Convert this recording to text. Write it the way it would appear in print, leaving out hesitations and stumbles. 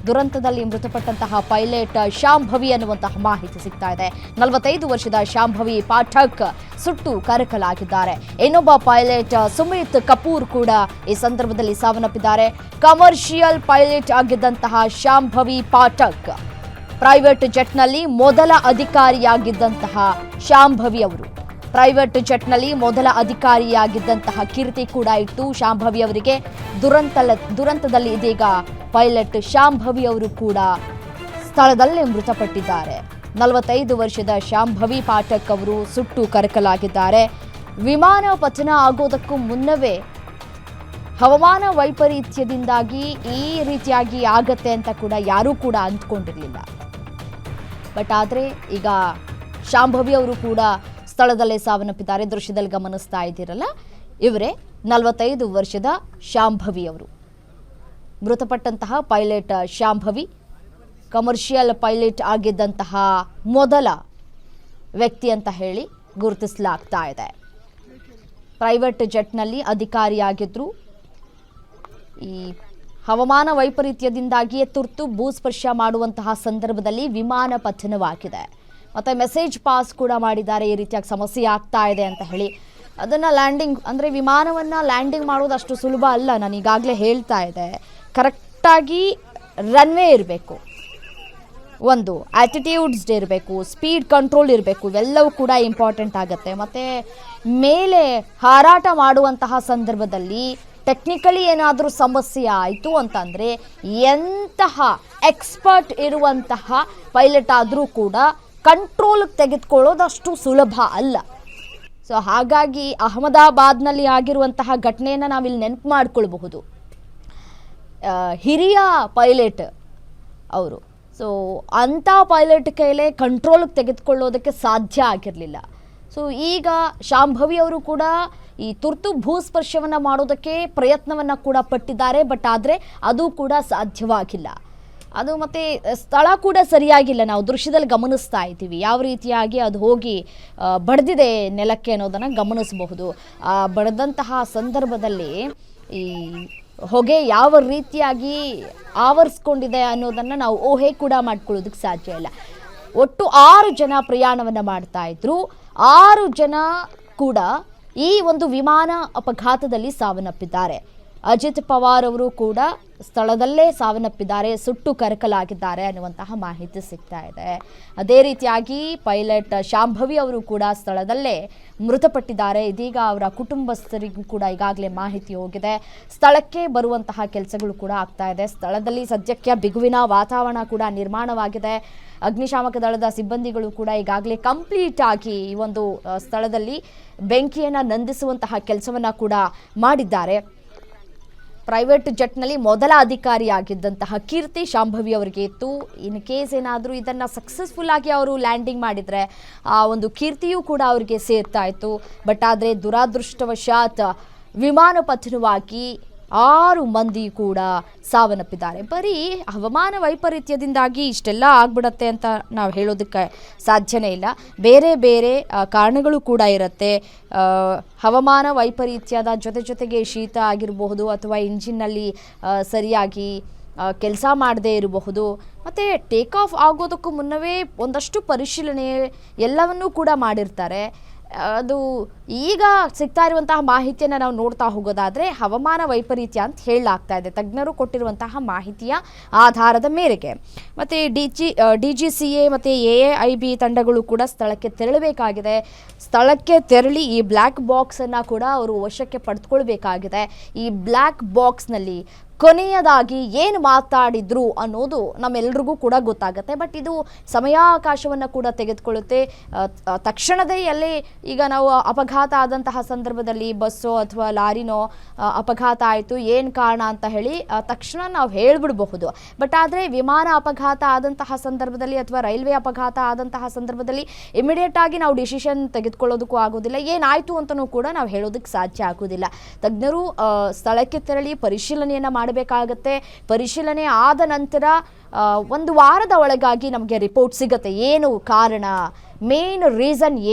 ದುರಂತದಲ್ಲಿ ಮೃತಪಟ್ಟಂತಹ ಪೈಲಟ್ ಶಾಂಭವಿ ಅನ್ನುವಂತಹ ಮಾಹಿತಿ ಸಿಗ್ತಾ ಇದೆ. 45 ವರ್ಷದ ಶಾಂಭವಿ ಪಾಠಕ್ ಸುಟ್ಟು ಕರಕಲಾಗಿದ್ದಾರೆ. ಇನ್ನೊಬ್ಬ ಪೈಲಟ್ ಸುಮಿತ್ ಕಪೂರ್ ಕೂಡ ಈ ಸಂದರ್ಭದಲ್ಲಿ ಸಾವನ್ನಪ್ಪಿದ್ದಾರೆ. ಕಮರ್ಷಿಯಲ್ ಪೈಲಟ್ ಆಗಿದ್ದಂತಹ ಶಾಂಭವಿ ಪಾಠಕ್ ಪ್ರೈವೇಟ್ ಜೆಟ್ನಲ್ಲಿ ಮೊದಲ ಅಧಿಕಾರಿಯಾಗಿದ್ದಂತಹ ಶಾಂಭವಿ ಅವರು ಪ್ರೈವೇಟ್ ಜೆಟ್ನಲ್ಲಿ ಮೊದಲ ಅಧಿಕಾರಿಯಾಗಿದ್ದಂತಹ ಕೀರ್ತಿ ಕೂಡ ಇತ್ತು ಶಾಂಭವಿ ಅವರಿಗೆ. ದುರಂತದಲ್ಲಿ ಇದೀಗ ಪೈಲಟ್ ಶಾಂಭವಿ ಅವರು ಕೂಡ ಸ್ಥಳದಲ್ಲೇ ಮೃತಪಟ್ಟಿದ್ದಾರೆ. 45 ವರ್ಷದ ಶಾಂಭವಿ ಪಾಠಕ್ ಅವರು ಸುಟ್ಟು ಕರಕಲಾಗಿದ್ದಾರೆ. ವಿಮಾನ ಪತನ ಆಗೋದಕ್ಕೂ ಮುನ್ನವೇ ಹವಾಮಾನ ವೈಪರೀತ್ಯದಿಂದಾಗಿ ಈ ರೀತಿಯಾಗಿ ಆಗತ್ತೆ ಅಂತ ಕೂಡ ಯಾರೂ ಕೂಡ ಅಂದ್ಕೊಂಡಿರಲಿಲ್ಲ. ಬಟ್ ಆದರೆ ಈಗ ಶಾಂಭವಿ ಅವರು ಕೂಡ ಸ್ಥಳದಲ್ಲೇ ಸಾವನ್ನಪ್ಪಿದ್ದಾರೆ. ದೃಶ್ಯದಲ್ಲಿ ಗಮನಿಸ್ತಾ ಇದ್ದೀರಲ್ಲ, ಇವರೇ 45 ವರ್ಷದ ಶಾಂಭವಿ ಅವರು. ಮೃತಪಟ್ಟಂತಹ ಪೈಲಟ್ ಶಾಂಭವಿ ಕಮರ್ಷಿಯಲ್ ಪೈಲಟ್ ಆಗಿದ್ದಂತಹ ಮೊದಲ ವ್ಯಕ್ತಿ ಅಂತ ಹೇಳಿ ಗುರುತಿಸಲಾಗ್ತಾ ಇದೆ. ಪ್ರೈವೇಟ್ ಜೆಟ್ನಲ್ಲಿ ಅಧಿಕಾರಿಯಾಗಿದ್ರು. ಈ ಹವಾಮಾನ ವೈಪರೀತ್ಯದಿಂದಾಗಿಯೇ ತುರ್ತು ಭೂಸ್ಪರ್ಶ ಮಾಡುವಂತಹ ಸಂದರ್ಭದಲ್ಲಿ ವಿಮಾನ ಪತನವಾಗಿದೆ. ಮತ್ತು ಮೆಸೇಜ್ ಪಾಸ್ ಕೂಡ ಮಾಡಿದ್ದಾರೆ, ಈ ರೀತಿಯಾಗಿ ಸಮಸ್ಯೆ ಆಗ್ತಾ ಇದೆ ಅಂತ ಹೇಳಿ. ಅದನ್ನು ಲ್ಯಾಂಡಿಂಗ್ ಅಂದರೆ ವಿಮಾನವನ್ನು ಲ್ಯಾಂಡಿಂಗ್ ಮಾಡೋದು ಅಷ್ಟು ಸುಲಭ ಅಲ್ಲ. ನಾನು ಈಗಾಗಲೇ ಹೇಳ್ತಾ ಇದ್ದೆ, ಕರೆಕ್ಟಾಗಿ ರನ್ವೇ ಇರಬೇಕು, ಒಂದು ಆ್ಯಟಿಟ್ಯೂಡ್ಸ್ ಇರಬೇಕು, ಸ್ಪೀಡ್ ಕಂಟ್ರೋಲ್ ಇರಬೇಕು, ಇವೆಲ್ಲವೂ ಕೂಡ ಇಂಪಾರ್ಟೆಂಟ್ ಆಗುತ್ತೆ. ಮತ್ತು ಮೇಲೆ ಹಾರಾಟ ಮಾಡುವಂತಹ ಸಂದರ್ಭದಲ್ಲಿ ಟೆಕ್ನಿಕಲಿ ಏನಾದರೂ ಸಮಸ್ಯೆ ಆಯಿತು ಅಂತಂದರೆ ಎಂತಹ ಎಕ್ಸ್ಪರ್ಟ್ ಇರುವಂತಹ ಪೈಲಟ್ ಆದರೂ ಕೂಡ ಕಂಟ್ರೋಲ್ಗೆ ತೆಗೆದುಕೊಳ್ಳೋದು ಅಷ್ಟು ಸುಲಭ ಅಲ್ಲ. ಸೊ ಹಾಗಾಗಿ ಅಹಮದಾಬಾದ್ನಲ್ಲಿ ಆಗಿರುವಂತಹ ಘಟನೆಯನ್ನು ನಾವಿಲ್ಲಿ ನೆನಪು ಮಾಡಿಕೊಳ್ಬಹುದು. ಹಿರಿಯ ಪೈಲಟ್ ಅವರು. ಸೊ ಅಂಥ ಪೈಲಟ್ ಕೈಲೇ ಕಂಟ್ರೋಲ್ಗೆ ತೆಗೆದುಕೊಳ್ಳೋದಕ್ಕೆ ಸಾಧ್ಯ ಆಗಿರಲಿಲ್ಲ. ಸೊ ಈಗ ಶಾಂಭವಿ ಅವರು ಕೂಡ ಈ ತುರ್ತು ಭೂಸ್ಪರ್ಶವನ್ನು ಮಾಡೋದಕ್ಕೆ ಪ್ರಯತ್ನವನ್ನು ಕೂಡ ಪಟ್ಟಿದ್ದಾರೆ. ಬಟ್ ಆದರೆ ಅದು ಕೂಡ ಸಾಧ್ಯವಾಗಿಲ್ಲ. ಅದು ಮತ್ತು ಸ್ಥಳ ಕೂಡ ಸರಿಯಾಗಿಲ್ಲ. ನಾವು ದೃಶ್ಯದಲ್ಲಿ ಗಮನಿಸ್ತಾ ಇದ್ದೀವಿ ಯಾವ ರೀತಿಯಾಗಿ ಅದು ಹೋಗಿ ಬಡ್ದಿದೆ ನೆಲಕ್ಕೆ ಅನ್ನೋದನ್ನು ಗಮನಿಸಬಹುದು. ಬಡ್ದಂತಹ ಸಂದರ್ಭದಲ್ಲಿ ಈ ಹೊಗೆ ಯಾವ ರೀತಿಯಾಗಿ ಆವರಿಸ್ಕೊಂಡಿದೆ ಅನ್ನೋದನ್ನು ನಾವು ಊಹೆ ಕೂಡ ಮಾಡ್ಕೊಳ್ಳೋದಕ್ಕೆ ಸಾಧ್ಯ ಇಲ್ಲ. ಒಟ್ಟು 6 ಜನ ಪ್ರಯಾಣವನ್ನು ಮಾಡ್ತಾ ಇದ್ರು. 6 ಜನ ಕೂಡ ಈ ಒಂದು ವಿಮಾನ ಅಪಘಾತದಲ್ಲಿ ಸಾವನ್ನಪ್ಪಿದ್ದಾರೆ. ಅಜಿತ್ ಪವಾರ್ ಅವರು ಕೂಡ ಸ್ಥಳದಲ್ಲೇ ಸಾವನ್ನಪ್ಪಿದ್ದಾರೆ, ಸುಟ್ಟು ಕರಕಲಾಗಿದ್ದಾರೆ ಅನ್ನುವಂತಹ ಮಾಹಿತಿ ಸಿಗ್ತಾ ಇದೆ. ಅದೇ ರೀತಿಯಾಗಿ ಪೈಲಟ್ ಶಾಂಭವಿ ಅವರು ಕೂಡ ಸ್ಥಳದಲ್ಲೇ ಮೃತಪಟ್ಟಿದ್ದಾರೆ. ಇದೀಗ ಅವರ ಕುಟುಂಬಸ್ಥರಿಗೂ ಕೂಡ ಈಗಾಗಲೇ ಮಾಹಿತಿ ಹೋಗಿದೆ. ಸ್ಥಳಕ್ಕೆ ಬರುವಂತಹ ಕೆಲಸಗಳು ಕೂಡ ಆಗ್ತಾ ಇದೆ. ಸ್ಥಳದಲ್ಲಿ ಸದ್ಯಕ್ಕೆ ಬಿಗುವಿನ ವಾತಾವರಣ ಕೂಡ ನಿರ್ಮಾಣವಾಗಿದೆ. ಅಗ್ನಿಶಾಮಕ ದಳದ ಸಿಬ್ಬಂದಿಗಳು ಕೂಡ ಈಗಾಗಲೇ ಕಂಪ್ಲೀಟ್ ಆಗಿ ಈ ಒಂದು ಸ್ಥಳದಲ್ಲಿ ಬೆಂಕಿಯನ್ನು ನಂದಿಸುವಂತಹ ಕೆಲಸವನ್ನು ಕೂಡ ಮಾಡಿದ್ದಾರೆ. ಪ್ರೈವೇಟ್ ಜೆಟ್ನಲ್ಲಿ ಮೊದಲ ಅಧಿಕಾರಿಯಾಗಿದ್ದಂತಹ ಕೀರ್ತಿ ಶಾಂಭವಿ ಅವರಿಗೆ ಇತ್ತು. ಇನ್ ಕೇಸ್ ಏನಾದರೂ ಇದನ್ನು ಸಕ್ಸಸ್ಫುಲ್ ಆಗಿ ಅವರು ಲ್ಯಾಂಡಿಂಗ್ ಮಾಡಿದರೆ ಆ ಒಂದು ಕೀರ್ತಿಯೂ ಕೂಡ ಅವರಿಗೆ ಸೇರ್ತಾ ಇತ್ತು. ಬಟ್ ಆದರೆ ದುರಾದೃಷ್ಟವಶಾತ್ ವಿಮಾನ ಪತನವಾಗಿ 6 ಮಂದಿ ಕೂಡ ಸಾವನ್ನಪ್ಪಿದ್ದಾರೆ. ಬರೀ ಹವಾಮಾನ ವೈಪರೀತ್ಯದಿಂದಾಗಿ ಇಷ್ಟೆಲ್ಲ ಆಗ್ಬಿಡತ್ತೆ ಅಂತ ನಾವು ಹೇಳೋದಕ್ಕೆ ಸಾಧ್ಯನೇ ಇಲ್ಲ. ಬೇರೆ ಬೇರೆ ಕಾರಣಗಳು ಕೂಡ ಇರುತ್ತೆ. ಹವಾಮಾನ ವೈಪರೀತ್ಯದ ಜೊತೆಗೆ ಶೀತ ಆಗಿರಬಹುದು, ಅಥವಾ ಇಂಜಿನ್ನಲ್ಲಿ ಸರಿಯಾಗಿ ಕೆಲಸ ಮಾಡದೇ ಇರಬಹುದು. ಮತ್ತು ಟೇಕ್ ಆಫ್ ಆಗೋದಕ್ಕೂ ಮುನ್ನವೇ ಒಂದಷ್ಟು ಪರಿಶೀಲನೆ ಎಲ್ಲವನ್ನೂ ಕೂಡ ಮಾಡಿರ್ತಾರೆ. ಅದು ಈಗ ಸಿಗ್ತಾ ಇರುವಂತಹ ಮಾಹಿತಿಯನ್ನು ನಾವು ನೋಡ್ತಾ ಹೋಗೋದಾದರೆ ಹವಾಮಾನ ವೈಪರೀತ್ಯ ಅಂತ ಹೇಳಲಾಗ್ತಾ ಇದೆ ತಜ್ಞರು ಕೊಟ್ಟಿರುವಂತಹ ಮಾಹಿತಿಯ ಆಧಾರದ ಮೇರೆಗೆ. ಮತ್ತು DGCA ಮತ್ತು AAIB ತಂಡಗಳು ಕೂಡ ಸ್ಥಳಕ್ಕೆ ತೆರಳಬೇಕಾಗಿದೆ. ಸ್ಥಳಕ್ಕೆ ತೆರಳಿ ಈ ಬ್ಲ್ಯಾಕ್ ಬಾಕ್ಸನ್ನು ಕೂಡ ಅವರು ವಶಕ್ಕೆ ಪಡೆದುಕೊಳ್ಬೇಕಾಗಿದೆ. ಈ ಬ್ಲ್ಯಾಕ್ ಬಾಕ್ಸ್ನಲ್ಲಿ ಕೊನೆಯದಾಗಿ ಏನು ಮಾತಾಡಿದ್ರು ಅನ್ನೋದು ನಮ್ಮೆಲ್ರಿಗೂ ಕೂಡ ಗೊತ್ತಾಗುತ್ತೆ. ಬಟ್ ಇದು ಸಮಯಾವಕಾಶವನ್ನು ಕೂಡ ತೆಗೆದುಕೊಳ್ಳುತ್ತೆ. ತಕ್ಷಣದೇ ಎಲ್ಲಿ ಈಗ ನಾವು ಅಪಘಾತ ಆದಂತಹ ಸಂದರ್ಭದಲ್ಲಿ ಬಸ್ಸೋ ಅಥವಾ ಲಾರಿನೋ ಅಪಘಾತ ಆಯಿತು, ಏನು ಕಾರಣ ಅಂತ ಹೇಳಿ ತಕ್ಷಣ ನಾವು ಹೇಳಿಬಿಡಬಹುದು. ಬಟ್ ಆದರೆ ವಿಮಾನ ಅಪಘಾತ ಆದಂತಹ ಸಂದರ್ಭದಲ್ಲಿ ಅಥವಾ ರೈಲ್ವೆ ಅಪಘಾತ ಆದಂತಹ ಸಂದರ್ಭದಲ್ಲಿ ಇಮಿಡಿಯೇಟ್ ಆಗಿ ನಾವು ಡಿಸಿಷನ್ ತೆಗೆದುಕೊಳ್ಳೋದಕ್ಕೂ ಆಗೋದಿಲ್ಲ. ಏನಾಯಿತು ಅಂತಲೂ ಕೂಡ ನಾವು ಹೇಳೋದಕ್ಕೆ ಸಾಧ್ಯ ಆಗೋದಿಲ್ಲ. ತಜ್ಞರು ಸ್ಥಳಕ್ಕೆ ತೆರಳಿ ಪರಿಶೀಲನೆಯನ್ನು ಮಾಡಬೇಕಾಗತ್ತೆ. ಪರಿಶೀಲನೆ ಆದ ನಂತರ 1 ವಾರದ ಒಳಗಾಗಿ ನಮಗೆ ರಿಪೋರ್ಟ್ ಸಿಗುತ್ತೆ. ಏನು ಕಾರಣ, ಮೇನ್ ರೀಸನ್ ಏನು